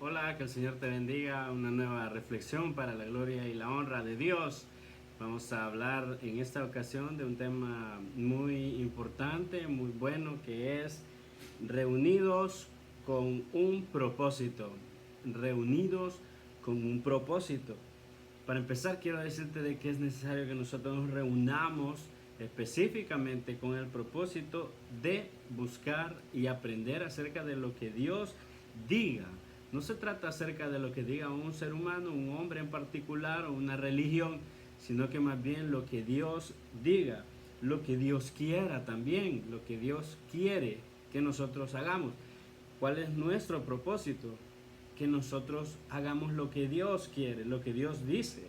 Hola, que el Señor te bendiga. Una nueva reflexión para la gloria y la honra de Dios. Vamos a hablar en esta ocasión de un tema muy importante, muy bueno, que es reunidos con un propósito. Reunidos con un propósito. Para empezar, quiero decirte de que es necesario que nosotros nos reunamos específicamente con el propósito de buscar y aprender acerca de lo que Dios diga. No se trata acerca de lo que diga un ser humano, un hombre en particular o una religión, sino que más bien lo que Dios diga, lo que Dios quiera también, lo que Dios quiere que nosotros hagamos. ¿Cuál es nuestro propósito? Que nosotros hagamos lo que Dios quiere, lo que Dios dice,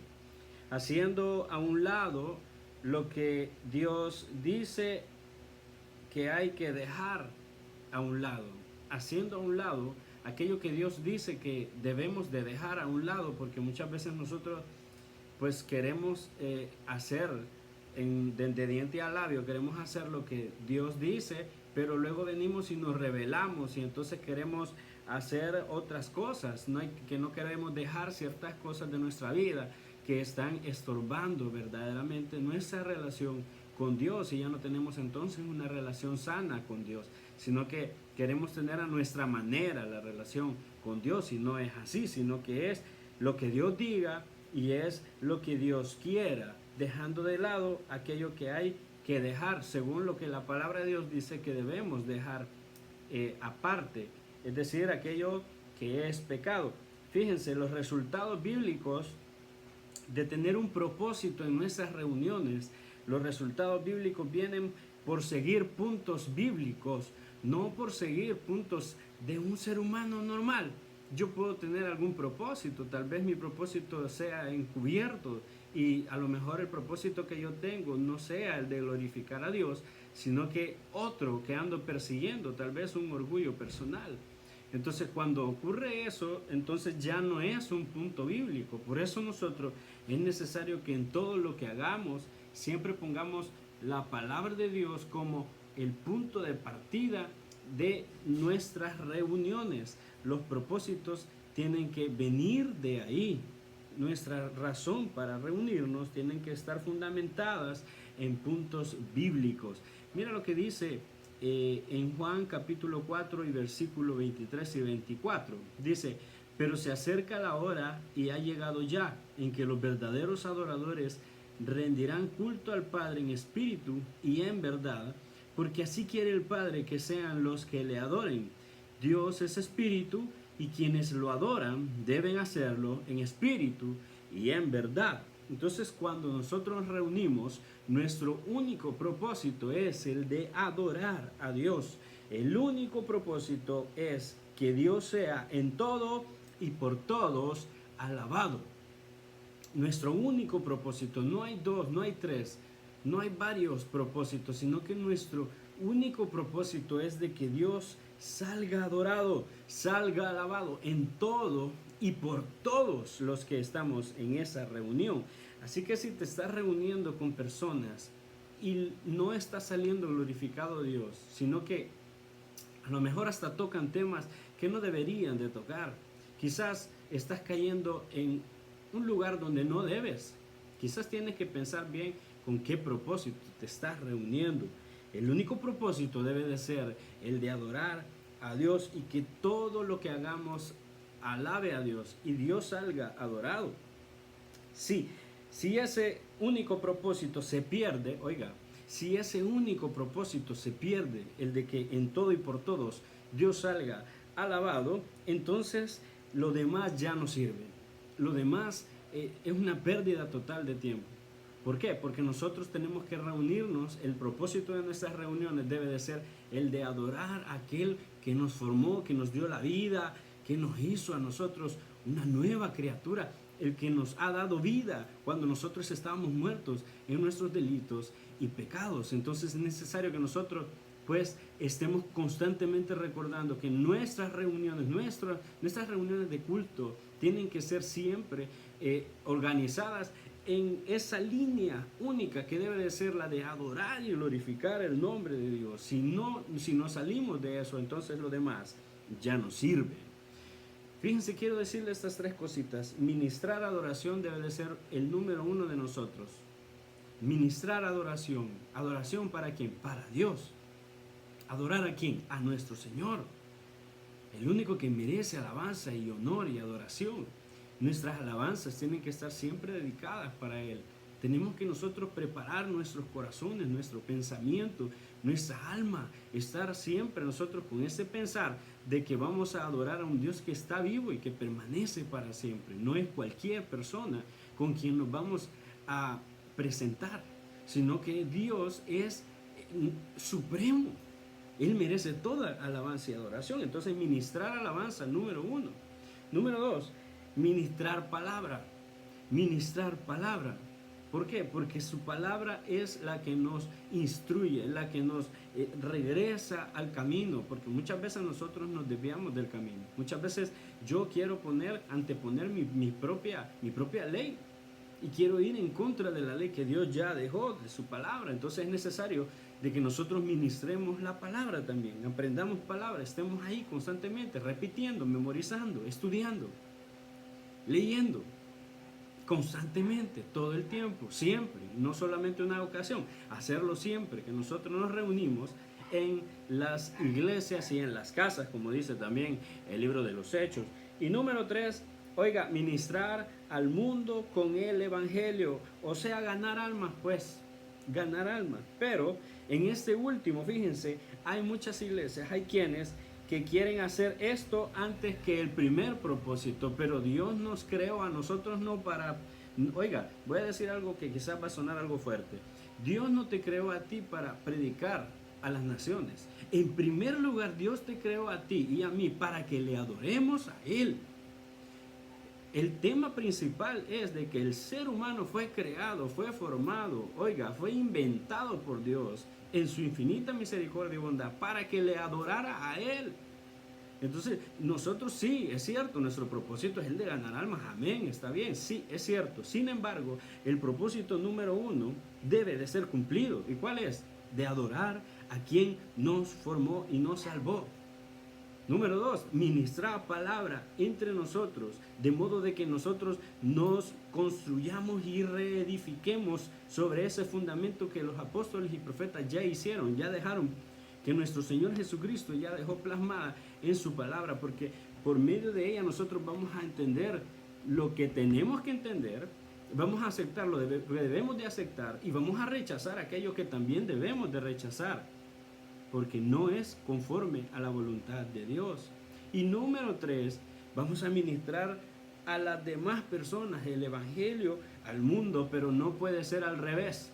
haciendo a un lado lo que Dios dice que hay que dejar a un lado, haciendo a un lado aquello que Dios dice que debemos de dejar a un lado, porque muchas veces nosotros pues queremos hacer de diente a labio, queremos hacer lo que Dios dice, pero luego venimos y nos rebelamos y entonces queremos hacer otras cosas, que no queremos dejar ciertas cosas de nuestra vida que están estorbando verdaderamente nuestra relación con Dios, y ya no tenemos entonces una relación sana con Dios, sino que queremos tener a nuestra manera la relación con Dios, y no es así, sino que es lo que Dios diga y es lo que Dios quiera, dejando de lado aquello que hay que dejar según lo que la palabra de Dios dice que debemos dejar aparte, es decir, aquello que es pecado. Fíjense, los resultados bíblicos de tener un propósito en nuestras reuniones, los resultados bíblicos vienen por seguir puntos bíblicos, no por seguir puntos de un ser humano normal. Yo puedo tener algún propósito, tal vez mi propósito sea encubierto y a lo mejor el propósito que yo tengo no sea el de glorificar a Dios, sino que otro que ando persiguiendo, tal vez un orgullo personal. Entonces, cuando ocurre eso, entonces ya no es un punto bíblico. Por eso nosotros es necesario que en todo lo que hagamos siempre pongamos la palabra de Dios como el punto de partida de nuestras reuniones. Los propósitos tienen que venir de ahí. Nuestra razón para reunirnos tienen que estar fundamentadas en puntos bíblicos. Mira lo que dice en Juan capítulo 4 y versículo 23 y 24. Dice: pero se acerca la hora y ha llegado ya en que los verdaderos adoradores rendirán culto al Padre en espíritu y en verdad, porque así quiere el Padre que sean los que le adoren. Dios es espíritu y quienes lo adoran deben hacerlo en espíritu y en verdad. Entonces, cuando nosotros nos reunimos, nuestro único propósito es el de adorar a Dios. El único propósito es que Dios sea en todo y por todos alabado. Nuestro único propósito, no hay dos, no hay tres, no hay varios propósitos, sino que nuestro único propósito es de que Dios salga adorado, salga alabado en todo y por todos los que estamos en esa reunión. Así que si te estás reuniendo con personas y no está saliendo glorificado Dios, sino que a lo mejor hasta tocan temas que no deberían de tocar, quizás estás cayendo en un lugar donde no debes. Quizás tienes que pensar bien con qué propósito te estás reuniendo. El único propósito debe de ser el de adorar a Dios y que todo lo que hagamos alabe a Dios y Dios salga adorado. Sí, si ese único propósito se pierde, oiga, si ese único propósito se pierde, el de que en todo y por todos Dios salga alabado, entonces lo demás ya no sirve. Lo demás es una pérdida total de tiempo. ¿Por qué? Porque nosotros tenemos que reunirnos, el propósito de nuestras reuniones debe de ser el de adorar a aquel que nos formó, que nos dio la vida, que nos hizo a nosotros una nueva criatura, el que nos ha dado vida cuando nosotros estábamos muertos en nuestros delitos y pecados. Entonces es necesario que nosotros pues estemos constantemente recordando que nuestras reuniones de culto tienen que ser siempre organizadas en esa línea única que debe de ser la de adorar y glorificar el nombre de Dios. Si no salimos de eso, entonces lo demás ya no sirve. Fíjense, quiero decirle estas tres cositas. Ministrar adoración debe de ser el número uno de nosotros. Ministrar adoración. ¿Adoración para quién? Para Dios. ¿Adorar a quién? A nuestro Señor. El único que merece alabanza y honor y adoración. Nuestras alabanzas tienen que estar siempre dedicadas para Él. Tenemos que nosotros preparar nuestros corazones, nuestro pensamiento, nuestra alma, estar siempre nosotros con ese pensar de que vamos a adorar a un Dios que está vivo y que permanece para siempre. No es cualquier persona con quien nos vamos a presentar, sino que Dios es supremo. Él merece toda alabanza y adoración. Entonces, ministrar alabanza, número uno. Número dos, ministrar palabra. Ministrar palabra. ¿Por qué? Porque su palabra es la que nos instruye, la que nos regresa al camino, porque muchas veces nosotros nos desviamos del camino. Muchas veces yo quiero anteponer mi propia ley y quiero ir en contra de la ley que Dios ya dejó, de su palabra. Entonces es necesario de que nosotros ministremos la palabra también, aprendamos palabra, estemos ahí constantemente, repitiendo, memorizando, estudiando, leyendo. Constantemente, todo el tiempo, siempre, no solamente una ocasión, hacerlo siempre que nosotros nos reunimos en las iglesias y en las casas, como dice también el libro de los Hechos. Y número tres, oiga, ministrar al mundo con el evangelio, o sea, ganar almas, pues, ganar almas. Pero en este último, fíjense, hay muchas iglesias, hay quienes que quieren hacer esto antes que el primer propósito, pero Dios nos creó a nosotros no para... Oiga, voy a decir algo que quizás va a sonar algo fuerte. Dios no te creó a ti para predicar a las naciones. En primer lugar, Dios te creó a ti y a mí para que le adoremos a Él. El tema principal es de que el ser humano fue creado, fue formado, oiga, fue inventado por Dios en su infinita misericordia y bondad para que le adorara a Él. Entonces, nosotros sí, es cierto, nuestro propósito es el de ganar almas, amén, está bien, sí, es cierto. Sin embargo, el propósito número uno debe de ser cumplido. ¿Y cuál es? De adorar a quien nos formó y nos salvó. Número dos, ministrar palabra entre nosotros, de modo de que nosotros nos construyamos y reedifiquemos sobre ese fundamento que los apóstoles y profetas ya hicieron, ya dejaron, que nuestro Señor Jesucristo ya dejó plasmada en su palabra, porque por medio de ella nosotros vamos a entender lo que tenemos que entender, vamos a aceptar lo que debemos de aceptar y vamos a rechazar aquello que también debemos de rechazar, porque no es conforme a la voluntad de Dios. Y número tres, vamos a ministrar a las demás personas el evangelio al mundo, pero no puede ser al revés.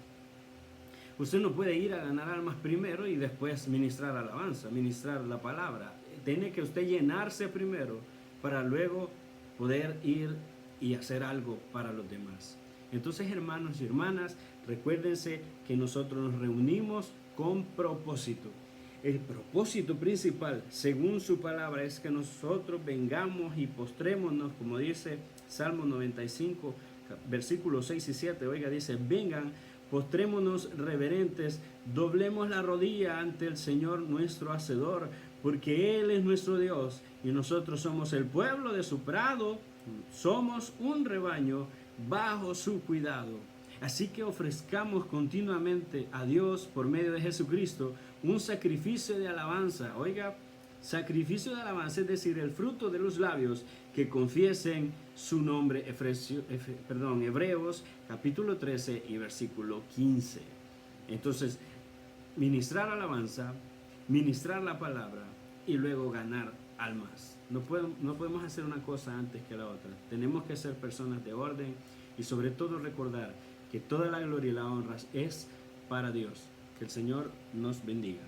Usted no puede ir a ganar almas primero y después ministrar alabanza, ministrar la palabra. Tiene que usted llenarse primero para luego poder ir y hacer algo para los demás. Entonces, hermanos y hermanas, recuérdense que nosotros nos reunimos con propósito. El propósito principal, según su palabra, es que nosotros vengamos y postrémonos, como dice Salmo 95, versículos 6 y 7. Oiga, dice, vengan, postrémonos reverentes, doblemos la rodilla ante el Señor nuestro Hacedor, porque Él es nuestro Dios y nosotros somos el pueblo de su prado, somos un rebaño bajo su cuidado. Así que ofrezcamos continuamente a Dios por medio de Jesucristo un sacrificio de alabanza. Oiga, sacrificio de alabanza, es decir, el fruto de los labios que confiesen su nombre. Hebreos capítulo 13 y versículo 15. Entonces, ministrar alabanza, ministrar la palabra y luego ganar almas. No podemos hacer una cosa antes que la otra. Tenemos que ser personas de orden y sobre todo recordar que toda la gloria y la honra es para Dios. Que el Señor nos bendiga.